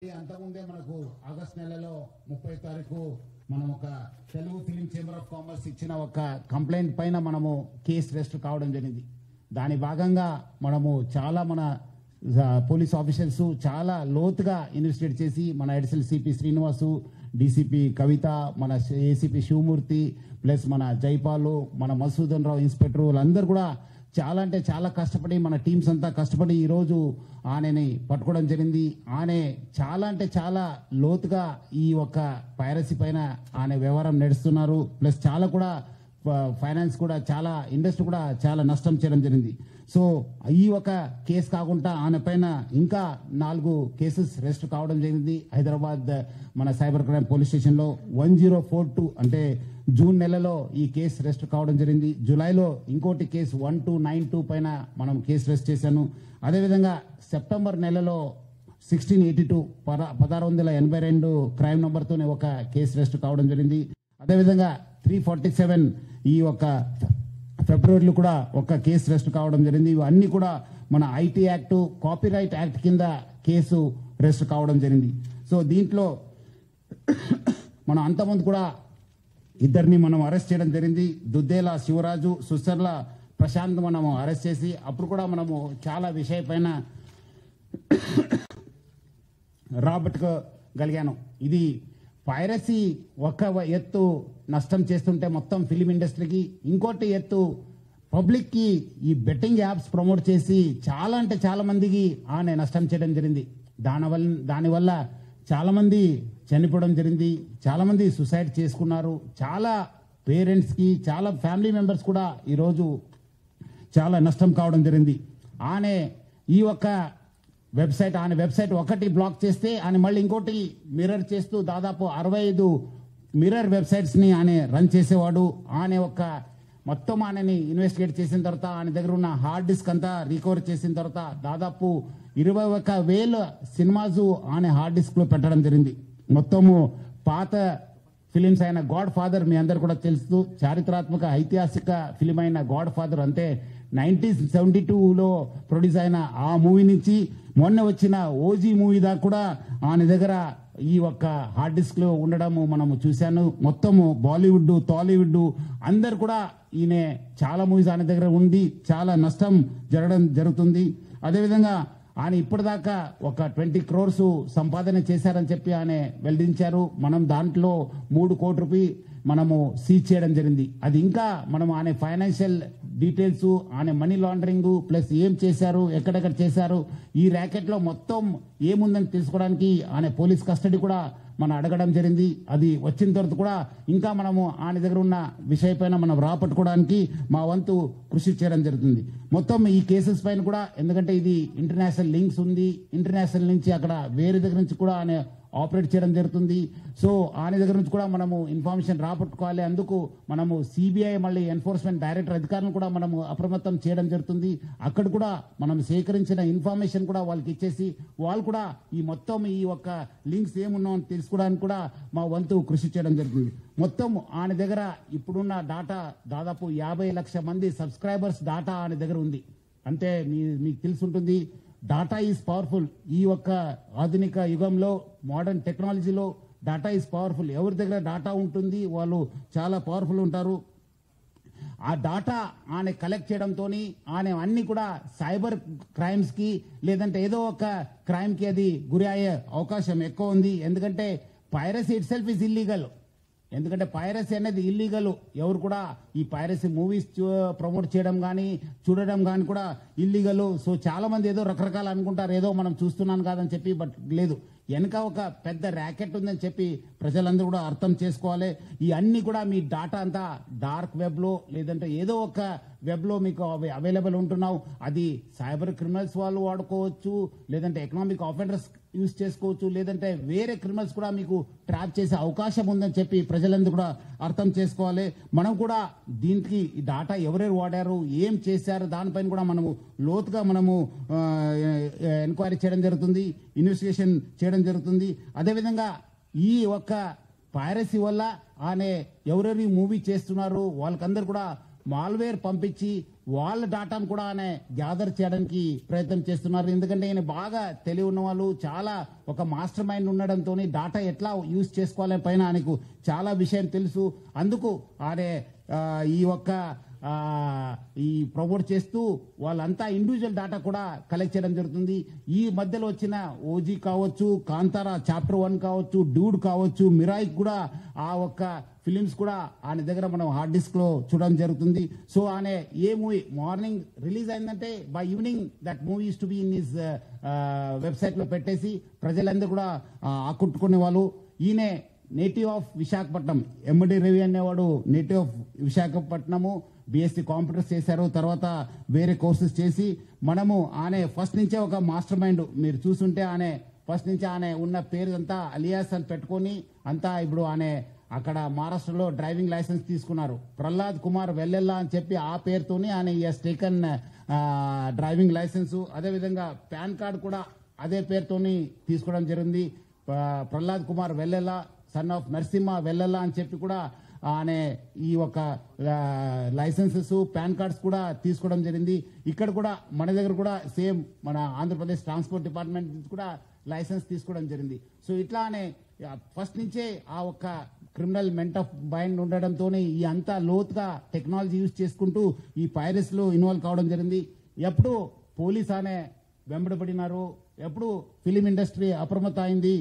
అంతకుముందే మనకు ఆగస్ట్ నెలలో 30 తారీఖు మనం ఒక Telugu film chamber of commerce ఇచ్చిన ఒక కంప్లైంట్ పైన మనము కేసు రిజిస్టర్ కావడం జరిగింది. దాని భాగంగా మనము చాలా మన పోలీస్ ఆఫీసర్స్ చాలా లోతుగా ఇన్వెస్టిగేట్ చేసి మన అడిషనల్ సిపి శ్రీనివాసు, డీసీపీ కవిత, మన ఏసీపీ శివమూర్తి ప్లస్ మన జైపాలు, మన మసూదన్ రావు ఇన్స్పెక్టర్ వాళ్ళందరూ కూడా చాలా అంటే చాలా కష్టపడి మన టీమ్స్ అంతా కష్టపడి ఈరోజు ఆనని పట్టుకోవడం జరిగింది. ఆనే చాలా అంటే చాలా లోతుగా ఈ ఒక్క పైరసీ పైన ఆనే వ్యవహారం నడుస్తున్నారు. ప్లస్ చాలా కూడా ఫైనాన్స్ కూడా చాలా ఇండస్ట్రీ కూడా చాలా నష్టం చేయడం జరిగింది. సో ఈ ఒక కేసు కాకుండా ఆయన పైన ఇంకా 4 కేసెస్ రిజిస్టర్ కావడం జరిగింది. హైదరాబాద్ మన సైబర్ క్రైమ్ పోలీస్ స్టేషన్లో 1042 అంటే జూన్ నెలలో ఈ కేసు రిజిస్టర్ కావడం జరిగింది. జూలైలో ఇంకోటి కేసు 1292 పైన మనం కేసు రిజిస్టర్ చేశాను. అదేవిధంగా సెప్టెంబర్ నెలలో 1682 1682 క్రైమ్ నంబర్తోనే ఒక కేసు రిజిస్టర్ కావడం జరిగింది. అదేవిధంగా 347 ఈ ఒక ఫిబ్రవరిలో కూడా ఒక కేసు రిజిస్టర్ కావడం జరిగింది. ఇవన్నీ కూడా మన ఐటీ యాక్ట్, కాపీరైట్ యాక్ట్ కింద కేసు రిజిస్టర్ కావడం జరిగింది. సో దీంట్లో మనం అంతకుముందు కూడా ఇద్దరిని మనం అరెస్ట్ చేయడం జరిగింది. దుద్దేల శివరాజు, సుసర్ల ప్రశాంత్ మనము అరెస్ట్ చేసి అప్పుడు కూడా మనము చాలా విషయ పైన రాబట్టుకోగలిగాను. ఇది పైరసీ ఒక ఎత్తు నష్టం చేస్తుంటే మొత్తం ఫిలిం ఇండస్ట్రీకి, ఇంకోటి ఎత్తు పబ్లిక్కి ఈ బెట్టింగ్ యాప్స్ ప్రమోట్ చేసి చాలా అంటే చాలా మందికి ఆనే నష్టం చేయడం జరిగింది. దానివల్ల చాలా మంది చనిపోవడం జరిగింది, చాలా మంది సూసైడ్ చేసుకున్నారు. చాలా పేరెంట్స్కి, చాలా ఫ్యామిలీ మెంబర్స్ కూడా ఈరోజు చాలా నష్టం కావడం జరిగింది. ఆనే ఈ ఒక్క వెబ్సైట్ ఆయన వెబ్సైట్ ఒకటి బ్లాక్ చేస్తే ఆయన మళ్ళీ ఇంకోటి మిర్రర్ చేస్తూ దాదాపు 65 మిర్రర్ వెబ్సైట్స్ని ఆయన రన్ చేసేవాడు. ఆయన ఒక మొత్తం ఆయనని ఇన్వెస్టిగేట్ చేసిన తర్వాత ఆయన దగ్గర ఉన్న హార్డ్ డిస్క్ అంతా రికవర్ చేసిన తర్వాత దాదాపు 21,000 సినిమాస్ ఆయన హార్డ్ డిస్క్లో పెట్టడం జరిగింది. మొత్తము పాత ఫిలిమ్స్ అయిన గాడ్ ఫాదర్ మీ అందరు కూడా తెలుసు, చారిత్రాత్మక ఐతిహాసిక ఫిలిం అయిన గాడ్ ఫాదర్ అంటే 1972లో ప్రొడ్యూస్ అయిన ఆ మూవీ నుంచి మొన్న వచ్చిన ఓజీ మూవీ దాకా కూడా ఆయన దగ్గర ఈ ఒక్క హార్డ్ డిస్క్ లో ఉండడము మనము చూశాను. మొత్తము బాలీవుడ్, టాలీవుడ్ అందరు కూడా ఈయన చాలా మూవీస్ ఆయన దగ్గర ఉంది, చాలా నష్టం జరుగుతుంది. అదేవిధంగా ఆయన ఇప్పటిదాకా ఒక 20 crores సంపాదన చేశారని చెప్పి ఆయన వెల్లడించారు. మనం దాంట్లో 3 కోట్ల రూపాయలు మనము సీజ్ చేయడం జరిగింది. అది ఇంకా మనం ఆయన ఫైనాన్షియల్ డీటెయిల్స్, ఆయన మనీ లాండరింగ్ ప్లస్ ఏం చేశారు, ఎక్కడెక్కడ చేశారు, ఈ ర్యాకెట్లో మొత్తం ఏముందని తెలుసుకోవడానికి ఆయన పోలీస్ కస్టడీ కూడా మనం అడగడం జరిగింది. అది వచ్చిన తర్వాత కూడా ఇంకా మనము ఆయన దగ్గర ఉన్న విషయ పైన మనం రాపట్టుకోవడానికి మా వంతు కృషి చేయడం జరుగుతుంది. మొత్తం ఈ కేసెస్ పైన కూడా ఎందుకంటే ఇది ఇంటర్నేషనల్ లింక్స్ ఉంది, ఇంటర్నేషనల్ నుంచి అక్కడ వేరే దగ్గర నుంచి కూడా ఆయన ఆపరేట్ చేయడం జరుగుతుంది. సో ఆయన దగ్గర నుంచి కూడా మనము ఇన్ఫర్మేషన్ రాబట్టుకోవాలి. అందుకు మనము సిబిఐ మళ్ళీ ఎన్ఫోర్స్మెంట్ డైరెక్టర్ అధికారులను కూడా మనము అప్రమత్తం చేయడం జరుగుతుంది. అక్కడ కూడా మనం సేకరించిన ఇన్ఫర్మేషన్ కూడా వాళ్ళకి ఇచ్చేసి వాళ్ళు కూడా ఈ మొత్తం ఈ ఒక్క లింక్స్ ఏమున్నాయో అని తెలుసుకోవడానికి కూడా మా వంతు కృషి చేయడం జరుగుతుంది. మొత్తం ఆయన దగ్గర ఇప్పుడున్న డాటా దాదాపు 50 లక్షల మంది సబ్స్క్రైబర్స్ డాటా ఆయన దగ్గర ఉంది. అంటే మీకు తెలుసుంటుంది, డాటా ఈజ్ పవర్ఫుల్. ఈ ఒక్క ఆధునిక యుగంలో మోడర్న్ టెక్నాలజీలో డాటా ఈజ్ పవర్ఫుల్. ఎవరి దగ్గర డాటా ఉంటుంది వాళ్ళు చాలా పవర్ఫుల్ ఉంటారు. ఆ డాటా ఆయన కలెక్ట్ చేయడంతో ఆయన అన్ని కూడా సైబర్ క్రైమ్స్ కి లేదంటే ఏదో ఒక క్రైమ్ కి అది గురి అయ్యే అవకాశం ఎక్కువ ఉంది. ఎందుకంటే piracy it self is illegal. ఎందుకంటే పైరసీ అనేది ఇల్లీగల్. ఎవరు కూడా ఈ పైరసీ మూవీస్ ప్రమోట్ చేయడం కానీ చూడడం కానీ కూడా ఇల్లీగల్. సో చాలా మంది ఏదో రకరకాలు అనుకుంటారు, ఏదో మనం చూస్తున్నాను కాదని చెప్పి, బట్ లేదు, వెనక ఒక పెద్ద ర్యాకెట్ ఉందని చెప్పి ప్రజలందరూ కూడా అర్థం చేసుకోవాలి. ఈ అన్ని కూడా మీ డాటా అంతా డార్క్ వెబ్లో లేదంటే ఏదో ఒక వెబ్లో మీకు అవైలబుల్ ఉంటున్నావు. అది సైబర్ క్రిమినల్స్ వాళ్ళు వాడుకోవచ్చు, లేదంటే ఎకనామిక్ ఆఫెండర్స్ యూజ్ చేసుకోవచ్చు, లేదంటే వేరే క్రిమినల్స్ కూడా మీకు ట్రాప్ చేసే అవకాశం ఉందని చెప్పి ప్రజలందరూ కూడా అర్థం చేసుకోవాలి. మనం కూడా దీనికి ఈ డాటా ఎవరెవరు వాడారు, ఏం చేశారు, దానిపైన కూడా మనము లోతుగా మనము ఎంక్వైరీ చేయడం జరుగుతుంది, ఇన్వెస్టిగేషన్ చేయడం జరుగుతుంది. అదేవిధంగా ఈ ఒక్క పైరసీ వల్ల ఆయన ఎవరెవరు మూవీ చేస్తున్నారు వాళ్ళకందరూ కూడా మాల్వేర్ పంపించి వాళ్ళ డాటాను కూడా ఆయన గ్యాదర్ చేయడానికి ప్రయత్నం చేస్తున్నారు. ఎందుకంటే ఈయన బాగా తెలివి ఉన్న వాళ్ళు, చాలా ఒక మాస్టర్ మైండ్ ఉండడంతో డాటా ఎట్లా యూజ్ చేసుకోవాలని పైన ఆయనకు చాలా విషయం తెలుసు. అందుకు ఆయన ఈ ఒక్క ఈ ప్రమోట్ చేస్తూ వాళ్ళంతా ఇండివిజువల్ డాటా కూడా కలెక్ట్ చేయడం జరుగుతుంది. ఈ మధ్యలో వచ్చిన ఓజీ కావచ్చు, కాంతారా చాప్టర్ 1 కావచ్చు, డ్యూడ్ కావచ్చు, మిరాయిక్ కూడా ఆ ఒక్క ఫిలిమ్స్ కూడా ఆయన దగ్గర మనం హార్డ్ డిస్క్ లో చూడడం జరుగుతుంది. సో ఆయన ఏ మూవీ మార్నింగ్ రిలీజ్ అయిందంటే by evening that movie use to be in his website లో పెట్టేసి ప్రజలందరూ కూడా ఆకట్టుకునే వాళ్ళు. ఈయన నేటివ్ ఆఫ్ విశాఖపట్నం, ఎండి రవి అనేవాడు native of Visakhapatnam, BSc computers చేశారు. తర్వాత వేరే కోర్సెస్ చేసి మనము ఆయన ఫస్ట్ నుంచే ఒక మాస్టర్ మైండ్. మీరు చూస్తుంటే ఆయన ఫస్ట్ నుంచి ఆయన ఉన్న పేరు అంతా అలియాస్ అని పెట్టుకొని అంతా ఇప్పుడు ఆయన అక్కడ మహారాష్ట్రలో డ్రైవింగ్ లైసెన్స్ తీసుకున్నారు. ప్రహ్లాద్ కుమార్ వెల్లెల్లా అని చెప్పి ఆ పేరుతోనే ఆయన ఎస్ టేకన్ డ్రైవింగ్ లైసెన్స్. అదేవిధంగా పాన్ కార్డ్ కూడా అదే పేరుతోని తీసుకోవడం జరిగింది. ప్రహ్లాద్ కుమార్ వెల్లెల్లా, సన్ ఆఫ్ నరసింహ వెల్లెల్లా అని చెప్పి కూడా ఆయన ఈ ఒక లైసెన్సెస్, పాన్ కార్డ్స్ కూడా తీసుకోవడం జరిగింది. ఇక్కడ కూడా మన దగ్గర కూడా సేమ్ మన ఆంధ్రప్రదేశ్ ట్రాన్స్పోర్ట్ డిపార్ట్మెంట్ కూడా లైసెన్స్ తీసుకోవడం జరిగింది. సో ఇట్లానే ఫస్ట్ నుంచే ఆ ఒక్క క్రిమినల్ మెంట్ ఆఫ్ మైండ్ ఉండడంతో ఈ అంతా లోతుగా టెక్నాలజీ యూజ్ చేసుకుంటూ ఈ పైరసీలో లో ఇన్వాల్వ్ కావడం జరిగింది. ఎప్పుడు పోలీస్ అనే వెంబడబడినారు, ఎప్పుడు ఫిలిం ఇండస్ట్రీ అప్రమత్తం అయింది.